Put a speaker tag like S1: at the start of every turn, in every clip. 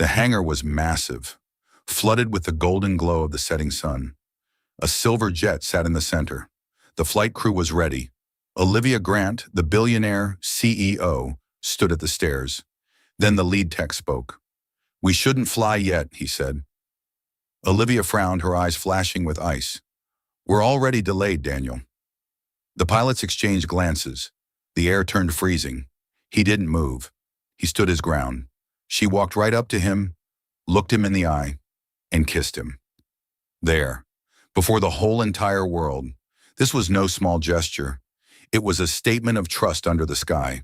S1: The hangar was massive, flooded with the golden glow of the setting sun. A silver jet sat in the center. The flight crew was ready. Olivia Grant, the billionaire CEO, stood at the stairs. Then the lead tech spoke. "We shouldn't fly yet," he said. Olivia frowned, her eyes flashing with ice. "We're already delayed, Daniel." The pilots exchanged glances. The air turned freezing. He didn't move. He stood his ground. She walked right up to him, looked him in the eye, and kissed him. There, before the whole entire world. This was no small gesture. It was a statement of trust under the sky.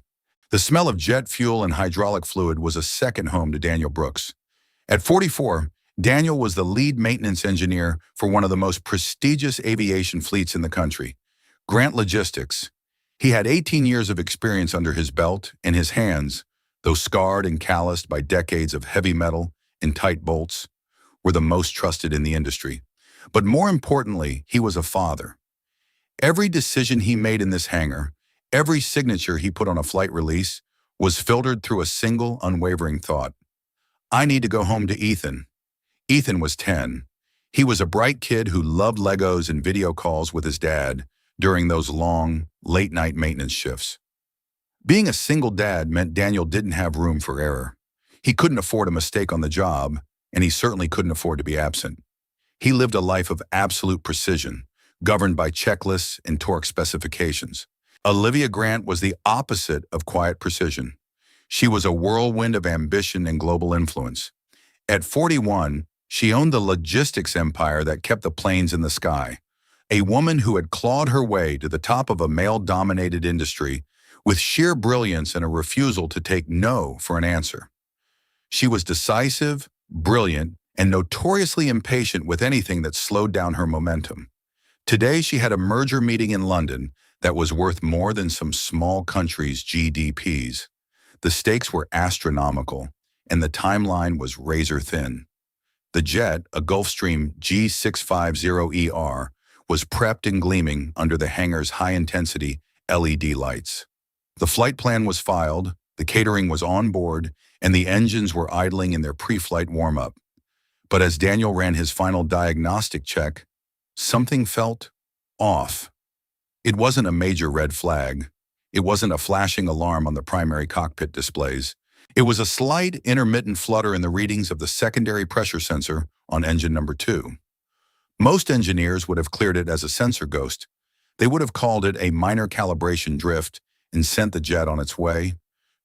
S1: The smell of jet fuel and hydraulic fluid was a second home to Daniel Brooks. At 44, Daniel was the lead maintenance engineer for one of the most prestigious aviation fleets in the country, Grant Logistics. He had 18 years of experience under his belt, and his hands, though scarred and calloused by decades of heavy metal and tight bolts, were the most trusted in the industry. But more importantly, he was a father. Every decision he made in this hangar, every signature he put on a flight release, was filtered through a single unwavering thought. "I need to go home to Ethan." Ethan was 10. He was a bright kid who loved Legos and video calls with his dad during those long, late-night maintenance shifts. Being a single dad meant Daniel didn't have room for error. He couldn't afford a mistake on the job, and he certainly couldn't afford to be absent. He lived a life of absolute precision, governed by checklists and torque specifications. Olivia Grant was the opposite of quiet precision. She was a whirlwind of ambition and global influence. At 41, she owned the logistics empire that kept the planes in the sky. A woman who had clawed her way to the top of a male-dominated industry with sheer brilliance and a refusal to take no for an answer. She was decisive, brilliant, and notoriously impatient with anything that slowed down her momentum. Today, she had a merger meeting in London that was worth more than some small country's GDPs. The stakes were astronomical, and the timeline was razor thin. The jet, a Gulfstream G650ER, was prepped and gleaming under the hangar's high-intensity LED lights. The flight plan was filed, the catering was on board, and the engines were idling in their pre-flight warm-up. But as Daniel ran his final diagnostic check, something felt off. It wasn't a major red flag. It wasn't a flashing alarm on the primary cockpit displays. It was a slight, intermittent flutter in the readings of the secondary pressure sensor on engine number 2. Most engineers would have cleared it as a sensor ghost. They would have called it a minor calibration drift and sent the jet on its way,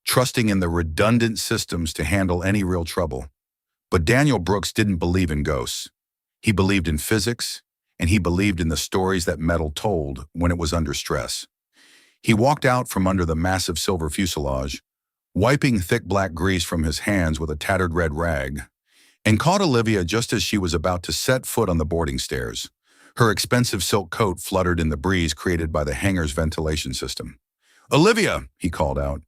S1: trusting in the redundant systems to handle any real trouble. But Daniel Brooks didn't believe in ghosts. He believed in physics, and he believed in the stories that metal told when it was under stress. He walked out from under the massive silver fuselage, wiping thick black grease from his hands with a tattered red rag, and caught Olivia just as she was about to set foot on the boarding stairs. Her expensive silk coat fluttered in the breeze created by the hangar's ventilation system. "Olivia!" he called out.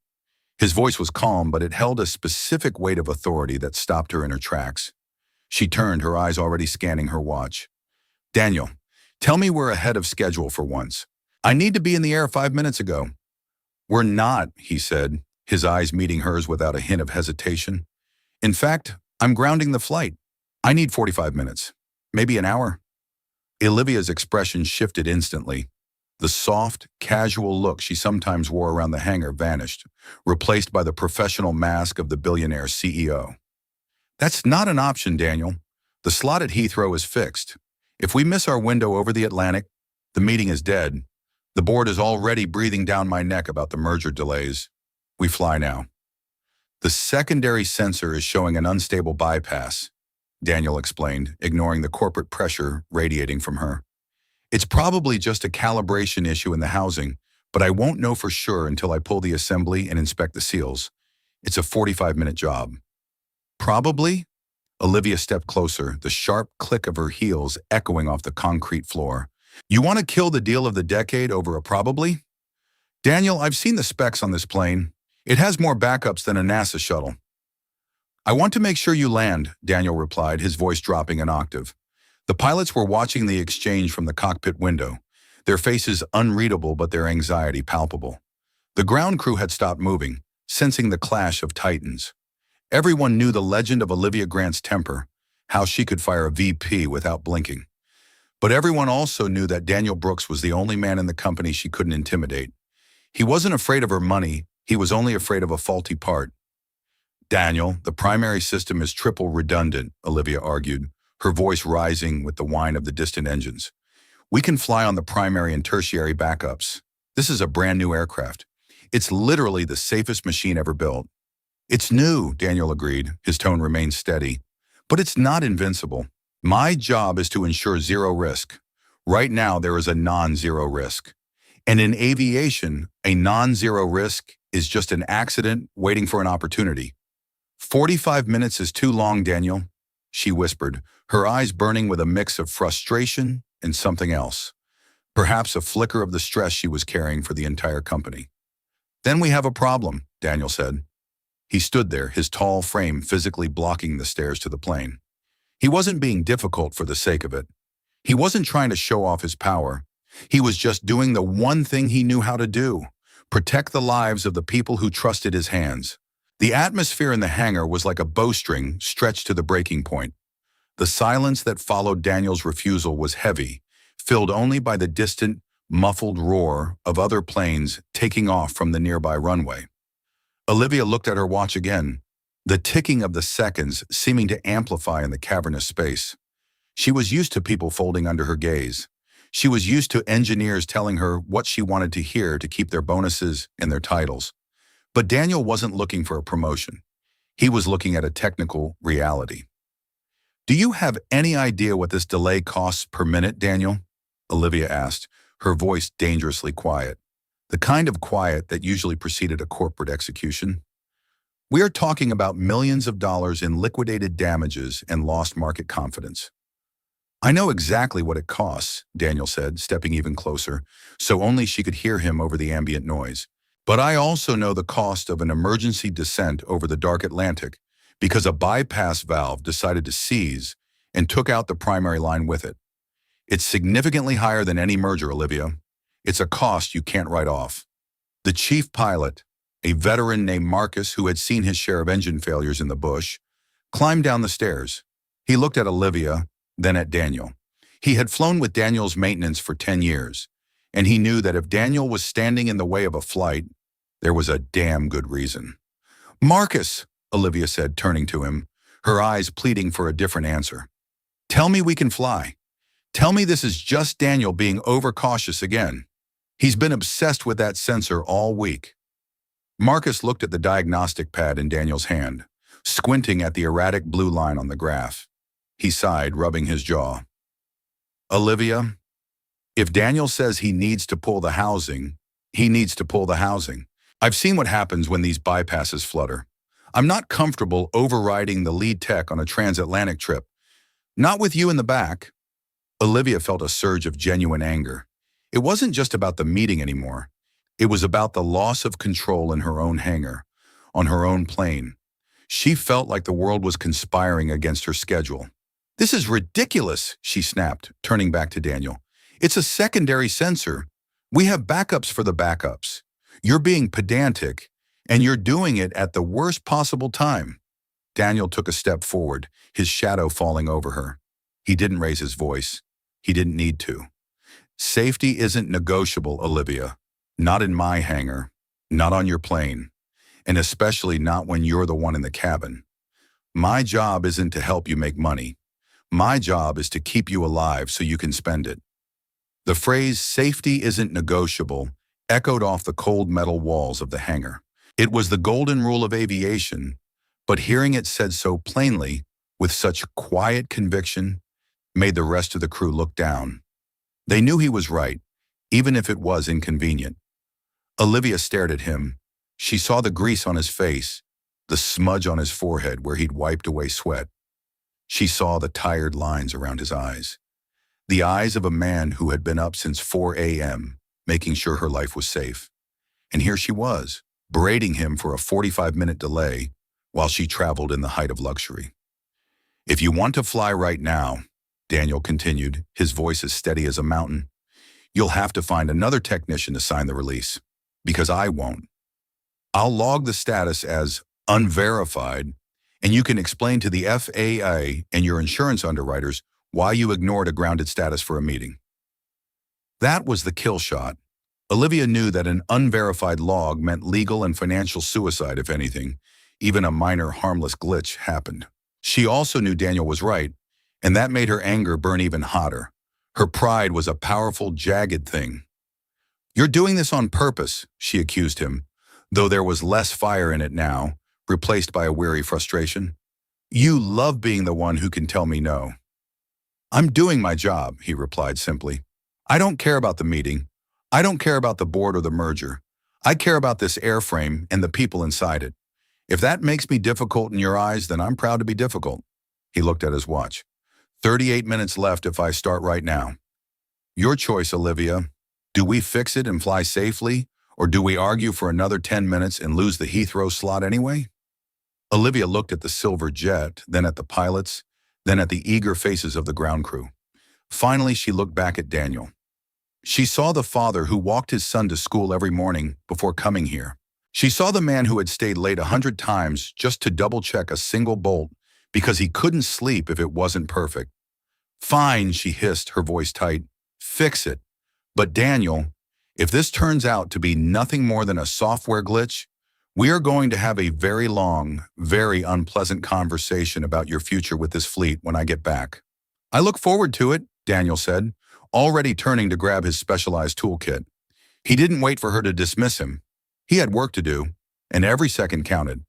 S1: His voice was calm, but it held a specific weight of authority that stopped her in her tracks. She turned, her eyes already scanning her watch. "Daniel, tell me we're ahead of schedule for once. I need to be in the air 5 minutes ago." "We're not," he said, his eyes meeting hers without a hint of hesitation. "In fact, I'm grounding the flight. I need 45 minutes, maybe an hour." Olivia's expression shifted instantly. The soft, casual look she sometimes wore around the hangar vanished, replaced by the professional mask of the billionaire CEO. "That's not an option, Daniel. The slot at Heathrow is fixed. If we miss our window over the Atlantic, the meeting is dead. The board is already breathing down my neck about the merger delays. We fly now." "The secondary sensor is showing an unstable bypass," Daniel explained, ignoring the corporate pressure radiating from her. "It's probably just a calibration issue in the housing, but I won't know for sure until I pull the assembly and inspect the seals. It's a 45-minute job." "Probably?" Olivia stepped closer, the sharp click of her heels echoing off the concrete floor. "You want to kill the deal of the decade over a probably?" "Daniel, I've seen the specs on this plane. It has more backups than a NASA shuttle." "I want to make sure you land," Daniel replied, his voice dropping an octave. The pilots were watching the exchange from the cockpit window, their faces unreadable but their anxiety palpable. The ground crew had stopped moving, sensing the clash of titans. Everyone knew the legend of Olivia Grant's temper, how she could fire a VP without blinking. But everyone also knew that Daniel Brooks was the only man in the company she couldn't intimidate. He wasn't afraid of her money, he was only afraid of a faulty part. Daniel, the primary system is triple redundant, Olivia argued, her voice rising with the whine of the distant engines. We can fly on the primary and tertiary backups. This is a brand new aircraft. It's literally the safest machine ever built. It's new, Daniel agreed. His tone remained steady. But it's not invincible. My job is to ensure zero risk. Right now, there is a non-zero risk. And in aviation, a non-zero risk is just an accident waiting for an opportunity. 45 minutes is too long, Daniel, she whispered, her eyes burning with a mix of frustration and something else. Perhaps a flicker of the stress she was carrying for the entire company. Then we have a problem, Daniel said. He stood there, his tall frame physically blocking the stairs to the plane. He wasn't being difficult for the sake of it. He wasn't trying to show off his power. He was just doing the one thing he knew how to do: protect the lives of the people who trusted his hands. The atmosphere in the hangar was like a bowstring stretched to the breaking point. The silence that followed Daniel's refusal was heavy, filled only by the distant, muffled roar of other planes taking off from the nearby runway. Olivia looked at her watch again, the ticking of the seconds seeming to amplify in the cavernous space. She was used to people folding under her gaze. She was used to engineers telling her what she wanted to hear to keep their bonuses and their titles. But Daniel wasn't looking for a promotion. He was looking at a technical reality. Do you have any idea what this delay costs per minute, Daniel? Olivia asked, her voice dangerously quiet, the kind of quiet that usually preceded a corporate execution. We are talking about millions of dollars in liquidated damages and lost market confidence. I know exactly what it costs, Daniel said, stepping even closer, so only she could hear him over the ambient noise. But I also know the cost of an emergency descent over the dark Atlantic because a bypass valve decided to seize and took out the primary line with it. It's significantly higher than any merger, Olivia. It's a cost you can't write off. The chief pilot, a veteran named Marcus who had seen his share of engine failures in the bush, climbed down the stairs. He looked at Olivia, then at Daniel. He had flown with Daniel's maintenance for 10 years, and he knew that if Daniel was standing in the way of a flight, there was a damn good reason. Marcus, Olivia said, turning to him, her eyes pleading for a different answer. Tell me we can fly. Tell me this is just Daniel being overcautious again. He's been obsessed with that sensor all week. Marcus looked at the diagnostic pad in Daniel's hand, squinting at the erratic blue line on the graph. He sighed, rubbing his jaw. Olivia, if Daniel says he needs to pull the housing, he needs to pull the housing. I've seen what happens when these bypasses flutter. I'm not comfortable overriding the lead tech on a transatlantic trip. Not with you in the back. Olivia felt a surge of genuine anger. It wasn't just about the meeting anymore. It was about the loss of control in her own hangar, on her own plane. She felt like the world was conspiring against her schedule. This is ridiculous, she snapped, turning back to Daniel. It's a secondary sensor. We have backups for the backups. You're being pedantic, and you're doing it at the worst possible time. Daniel took a step forward, his shadow falling over her. He didn't raise his voice. He didn't need to. Safety isn't negotiable, Olivia. Not in my hangar. Not on your plane. And especially not when you're the one in the cabin. My job isn't to help you make money. My job is to keep you alive so you can spend it. The phrase, safety isn't negotiable, echoed off the cold metal walls of the hangar. It was the golden rule of aviation, but hearing it said so plainly, with such quiet conviction, made the rest of the crew look down. They knew he was right, even if it was inconvenient. Olivia stared at him. She saw the grease on his face, the smudge on his forehead where he'd wiped away sweat. She saw the tired lines around his eyes. The eyes of a man who had been up since 4 a.m., making sure her life was safe. And here she was, berating him for a 45-minute delay while she traveled in the height of luxury. If you want to fly right now, Daniel continued, his voice as steady as a mountain, you'll have to find another technician to sign the release, because I won't. I'll log the status as unverified, and you can explain to the FAA and your insurance underwriters why you ignored a grounded status for a meeting. That was the kill shot. Olivia knew that an unverified log meant legal and financial suicide if anything, even a minor harmless glitch happened. She also knew Daniel was right, and that made her anger burn even hotter. Her pride was a powerful, jagged thing. "You're doing this on purpose," she accused him, though there was less fire in it now, replaced by a weary frustration. "You love being the one who can tell me no." "I'm doing my job," he replied simply. "I don't care about the meeting. I don't care about the board or the merger. I care about this airframe and the people inside it. If that makes me difficult in your eyes, then I'm proud to be difficult." He looked at his watch. 38 minutes left if I start right now. "Your choice, Olivia. Do we fix it and fly safely, or do we argue for another 10 minutes and lose the Heathrow slot anyway?" Olivia looked at the silver jet, then at the pilots, then at the eager faces of the ground crew. Finally, she looked back at Daniel. She saw the father who walked his son to school every morning before coming here. She saw the man who had stayed late 100 times just to double-check a single bolt because he couldn't sleep if it wasn't perfect. "Fine," she hissed, her voice tight. "Fix it. But Daniel, if this turns out to be nothing more than a software glitch, we are going to have a very long, very unpleasant conversation about your future with this fleet when I get back." "I look forward to it," Daniel said, already turning to grab his specialized toolkit. He didn't wait for her to dismiss him. He had work to do, and every second counted.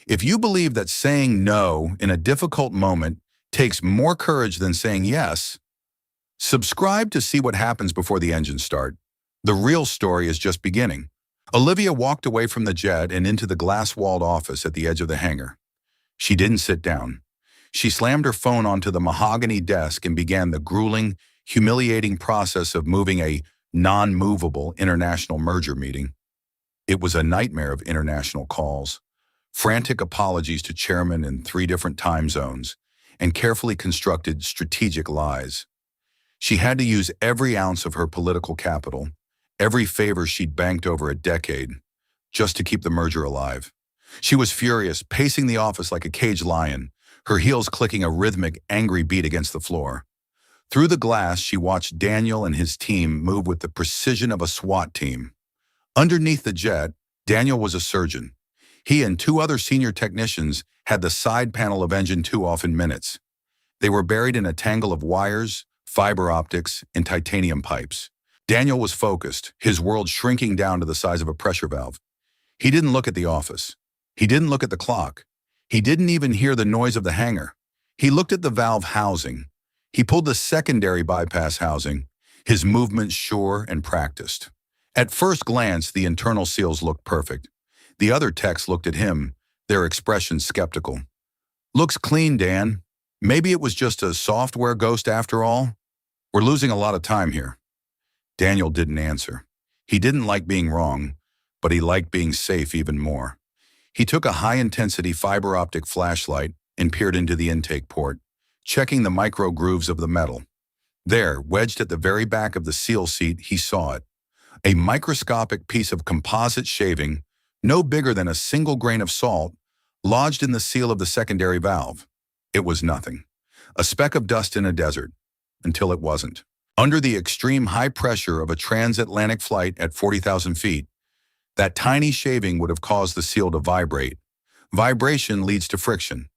S1: If you believe that saying no in a difficult moment takes more courage than saying yes, subscribe to see what happens before the engines start. The real story is just beginning. Olivia walked away from the jet and into the glass-walled office at the edge of the hangar. She didn't sit down. She slammed her phone onto the mahogany desk and began the grueling, humiliating process of moving a non-movable international merger meeting. It was a nightmare of international calls, frantic apologies to chairmen in 3 different time zones, and carefully constructed strategic lies. She had to use every ounce of her political capital, every favor she'd banked over a decade, just to keep the merger alive. She was furious, pacing the office like a caged lion, her heels clicking a rhythmic, angry beat against the floor. Through the glass, she watched Daniel and his team move with the precision of a SWAT team. Underneath the jet, Daniel was a surgeon. He and 2 other senior technicians had the side panel of Engine 2 off in minutes. They were buried in a tangle of wires, fiber optics, and titanium pipes. Daniel was focused, his world shrinking down to the size of a pressure valve. He didn't look at the office. He didn't look at the clock. He didn't even hear the noise of the hangar. He looked at the valve housing. He pulled the secondary bypass housing, his movements sure and practiced. At first glance, the internal seals looked perfect. The other techs looked at him, their expressions skeptical. "Looks clean, Dan. Maybe it was just a software ghost after all? We're losing a lot of time here." Daniel didn't answer. He didn't like being wrong, but he liked being safe even more. He took a high-intensity fiber optic flashlight and peered into the intake port, checking the micro grooves of the metal. There, wedged at the very back of the seal seat, he saw it. A microscopic piece of composite shaving, no bigger than a single grain of salt, lodged in the seal of the secondary valve. It was nothing. A speck of dust in a desert, until it wasn't. Under the extreme high pressure of a transatlantic flight at 40,000 feet, that tiny shaving would have caused the seal to vibrate. Vibration leads to friction.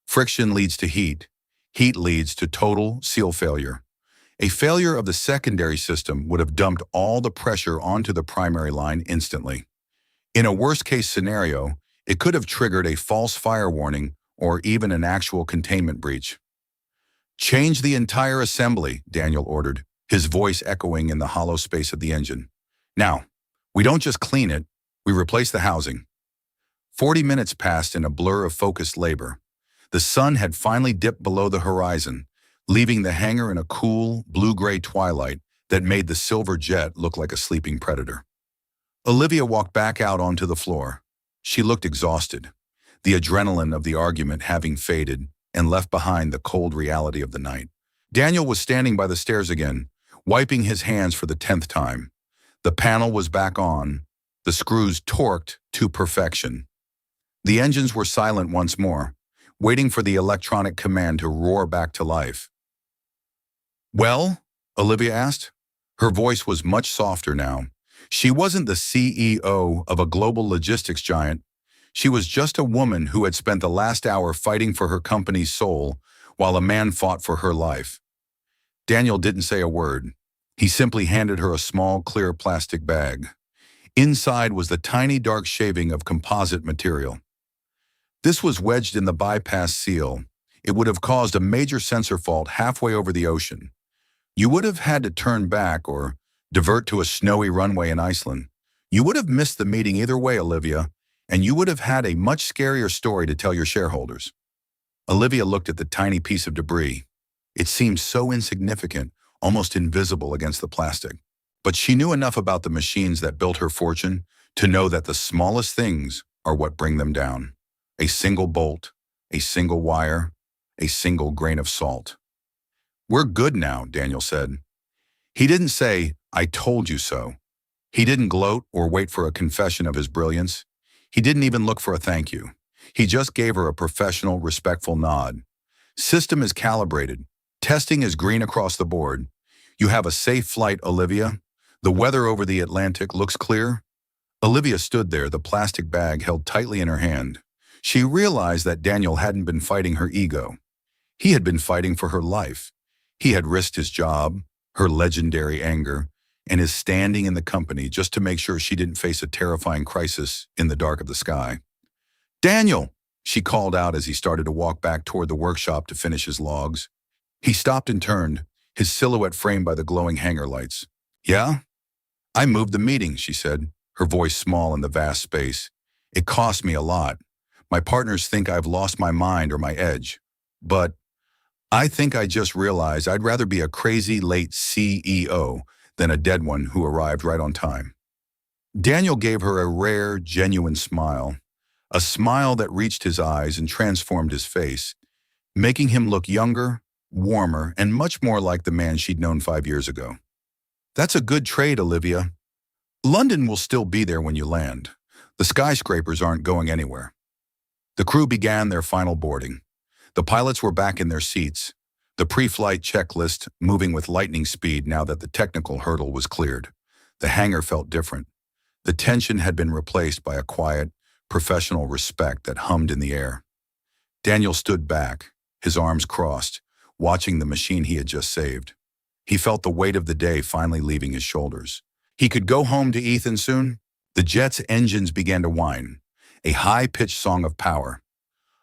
S1: Friction leads to heat. Heat leads to total seal failure. A failure of the secondary system would have dumped all the pressure onto the primary line instantly. In a worst-case scenario, it could have triggered a false fire warning or even an actual containment breach. "Change the entire assembly," Daniel ordered, his voice echoing in the hollow space of the engine. "Now, we don't just clean it, we replace the housing." 40 minutes passed in a blur of focused labor. The sun had finally dipped below the horizon, leaving the hangar in a cool, blue-gray twilight that made the silver jet look like a sleeping predator. Olivia walked back out onto the floor. She looked exhausted, the adrenaline of the argument having faded and left behind the cold reality of the night. Daniel was standing by the stairs again, wiping his hands for the 10th time. The panel was back on, the screws torqued to perfection. The engines were silent once more, waiting for the electronic command to roar back to life. "Well?" Olivia asked. Her voice was much softer now. She wasn't the CEO of a global logistics giant. She was just a woman who had spent the last hour fighting for her company's soul while a man fought for her life. Daniel didn't say a word. He simply handed her a small, clear plastic bag. Inside was the tiny dark shaving of composite material. This was wedged in the bypass seal. It would have caused a major sensor fault halfway over the ocean. You would have had to turn back or divert to a snowy runway in Iceland. You would have missed the meeting either way, Olivia, and you would have had a much scarier story to tell your shareholders. Olivia looked at the tiny piece of debris. It seemed so insignificant, almost invisible against the plastic. But she knew enough about the machines that built her fortune to know that the smallest things are what bring them down. A single bolt, a single wire, a single grain of salt. "We're good now," Daniel said. He didn't say, "I told you so." He didn't gloat or wait for a confession of his brilliance. He didn't even look for a thank you. He just gave her a professional, respectful nod. "System is calibrated. Testing is green across the board. You have a safe flight, Olivia. The weather over the Atlantic looks clear." Olivia stood there, the plastic bag held tightly in her hand. She realized that Daniel hadn't been fighting her ego. He had been fighting for her life. He had risked his job, her legendary anger, and his standing in the company just to make sure she didn't face a terrifying crisis in the dark of the sky. "Daniel!" she called out as he started to walk back toward the workshop to finish his logs. He stopped and turned, his silhouette framed by the glowing hangar lights. "Yeah?" "I moved the meeting," she said, her voice small in the vast space. "It cost me a lot. My partners think I've lost my mind or my edge. But I think I just realized I'd rather be a crazy late CEO than a dead one who arrived right on time." Daniel gave her a rare, genuine smile, a smile that reached his eyes and transformed his face, making him look younger, warmer, and much more like the man she'd known 5 years ago. "That's a good trade, Olivia. London will still be there when you land. The skyscrapers aren't going anywhere." The crew began their final boarding. The pilots were back in their seats, the pre-flight checklist moving with lightning speed now that the technical hurdle was cleared. The hangar felt different. The tension had been replaced by a quiet, professional respect that hummed in the air. Daniel stood back, his arms crossed, watching the machine he had just saved. He felt the weight of the day finally leaving his shoulders. He could go home to Ethan soon. The jet's engines began to whine, a high-pitched song of power.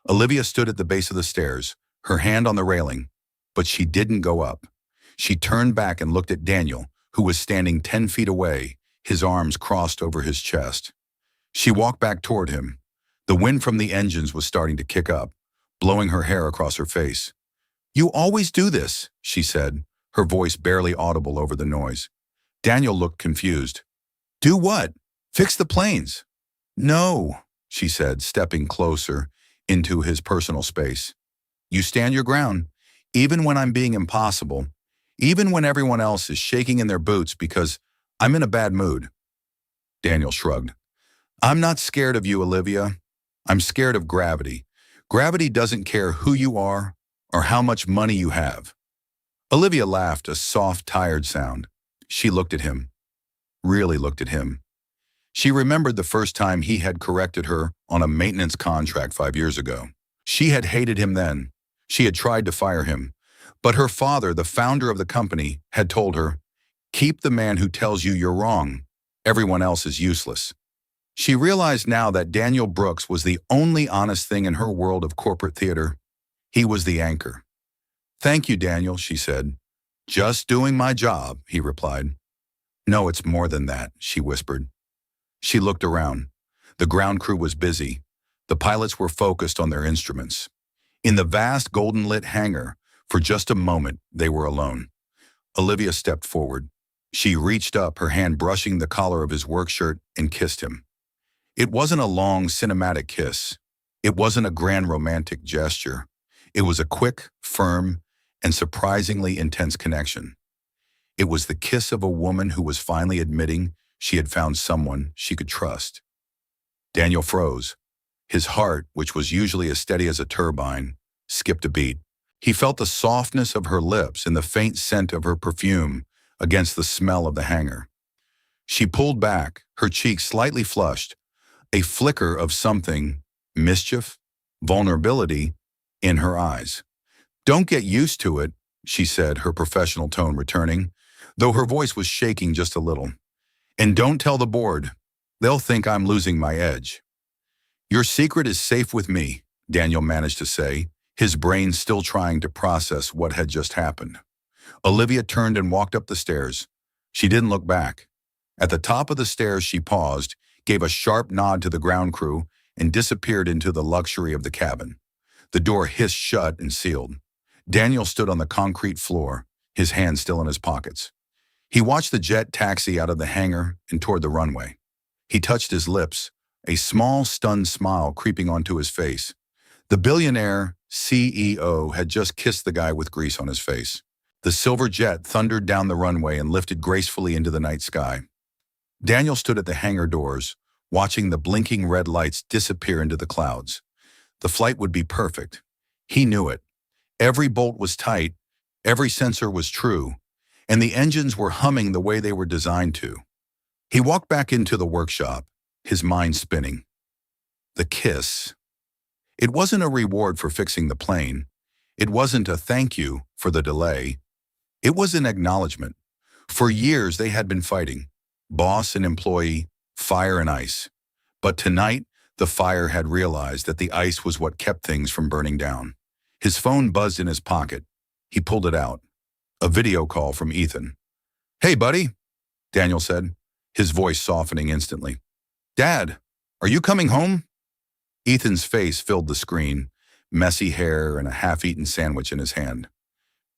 S1: Olivia stood at the base of the stairs, her hand on the railing, but she didn't go up. She turned back and looked at Daniel, who was standing 10 feet away, his arms crossed over his chest. She walked back toward him. The wind from the engines was starting to kick up, blowing her hair across her face. "You always do this," she said, her voice barely audible over the noise. Daniel looked confused. "Do what? Fix the planes?" "No," she said, stepping closer into his personal space. "You stand your ground, even when I'm being impossible, even when everyone else is shaking in their boots because I'm in a bad mood." Daniel shrugged. "I'm not scared of you, Olivia. I'm scared of gravity. Gravity doesn't care who you are or how much money you have." Olivia laughed, a soft, tired sound. She looked at him, really looked at him. She remembered the first time he had corrected her on a maintenance contract 5 years ago. She had hated him then. She had tried to fire him. But her father, the founder of the company, had told her, "Keep the man who tells you you're wrong. Everyone else is useless." She realized now that Daniel Brooks was the only honest thing in her world of corporate theater. He was the anchor. "Thank you, Daniel," she said. "Just doing my job," he replied. "No, it's more than that," she whispered. She looked around. The ground crew was busy. The pilots were focused on their instruments. In the vast golden-lit hangar, for just a moment, they were alone. Olivia stepped forward. She reached up, her hand brushing the collar of his work shirt, and kissed him. It wasn't a long, cinematic kiss. It wasn't a grand romantic gesture. It was a quick, firm, and surprisingly intense connection. It was the kiss of a woman who was finally admitting she had found someone she could trust. Daniel froze. His heart, which was usually as steady as a turbine, skipped a beat. He felt the softness of her lips and the faint scent of her perfume against the smell of the hangar. She pulled back, her cheeks slightly flushed, a flicker of something, mischief, vulnerability, in her eyes. "Don't get used to it," she said, her professional tone returning, though her voice was shaking just a little. "And don't tell the board. They'll think I'm losing my edge." "Your secret is safe with me," Daniel managed to say, his brain still trying to process what had just happened. Olivia turned and walked up the stairs. She didn't look back. At the top of the stairs, she paused, gave a sharp nod to the ground crew, and disappeared into the luxury of the cabin. The door hissed shut and sealed. Daniel stood on the concrete floor, his hands still in his pockets. He watched the jet taxi out of the hangar and toward the runway. He touched his lips, a small, stunned smile creeping onto his face. The billionaire CEO had just kissed the guy with grease on his face. The silver jet thundered down the runway and lifted gracefully into the night sky. Daniel stood at the hangar doors, watching the blinking red lights disappear into the clouds. The flight would be perfect. He knew it. Every bolt was tight, every sensor was true, and the engines were humming the way they were designed to. He walked back into the workshop, his mind spinning. The kiss. It wasn't a reward for fixing the plane. It wasn't a thank you for the delay. It was an acknowledgement. For years they had been fighting, boss and employee, fire and ice. But tonight, the fire had realized that the ice was what kept things from burning down. His phone buzzed in his pocket. He pulled it out. A video call from Ethan. "Hey, buddy," Daniel said, his voice softening instantly. "Dad, are you coming home?" Ethan's face filled the screen, messy hair and a half-eaten sandwich in his hand.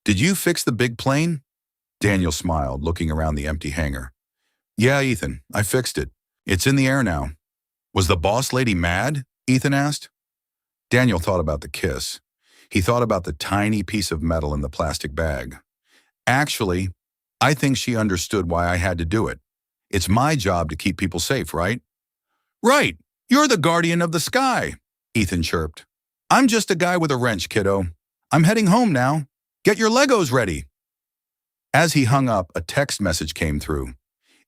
S1: "Did you fix the big plane?" Daniel smiled, looking around the empty hangar. "Yeah, Ethan, I fixed it. It's in the air now." "Was the boss lady mad?" Ethan asked. Daniel thought about the kiss. He thought about the tiny piece of metal in the plastic bag. "Actually, I think she understood why I had to do it. It's my job to keep people safe, right?" "Right. You're the guardian of the sky," Ethan chirped. "I'm just a guy with a wrench, kiddo. I'm heading home now. Get your Legos ready." As he hung up, a text message came through.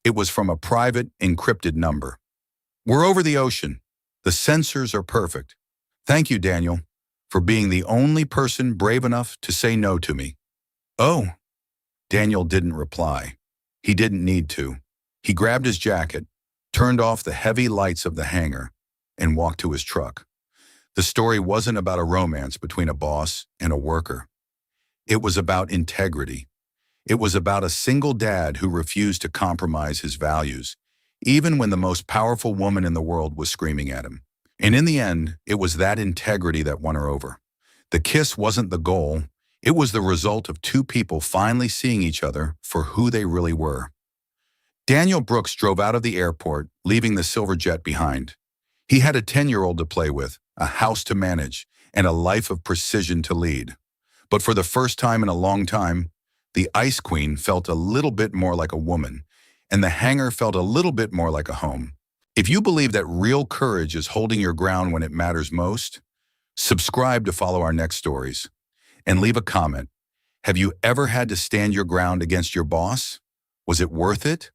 S1: It was from a private, encrypted number. "We're over the ocean. The sensors are perfect. Thank you, Daniel, for being the only person brave enough to say no to me." "Oh." Daniel didn't reply. He didn't need to. He grabbed his jacket, turned off the heavy lights of the hangar, and walked to his truck. The story wasn't about a romance between a boss and a worker. It was about integrity. It was about a single dad who refused to compromise his values, even when the most powerful woman in the world was screaming at him. And in the end, it was that integrity that won her over. The kiss wasn't the goal. It was the result of two people finally seeing each other for who they really were. Daniel Brooks drove out of the airport, leaving the silver jet behind. He had a 10-year-old to play with, a house to manage, and a life of precision to lead. But for the first time in a long time, the Ice Queen felt a little bit more like a woman, and the hangar felt a little bit more like a home. If you believe that real courage is holding your ground when it matters most, subscribe to follow our next stories. And leave a comment. Have you ever had to stand your ground against your boss? Was it worth it?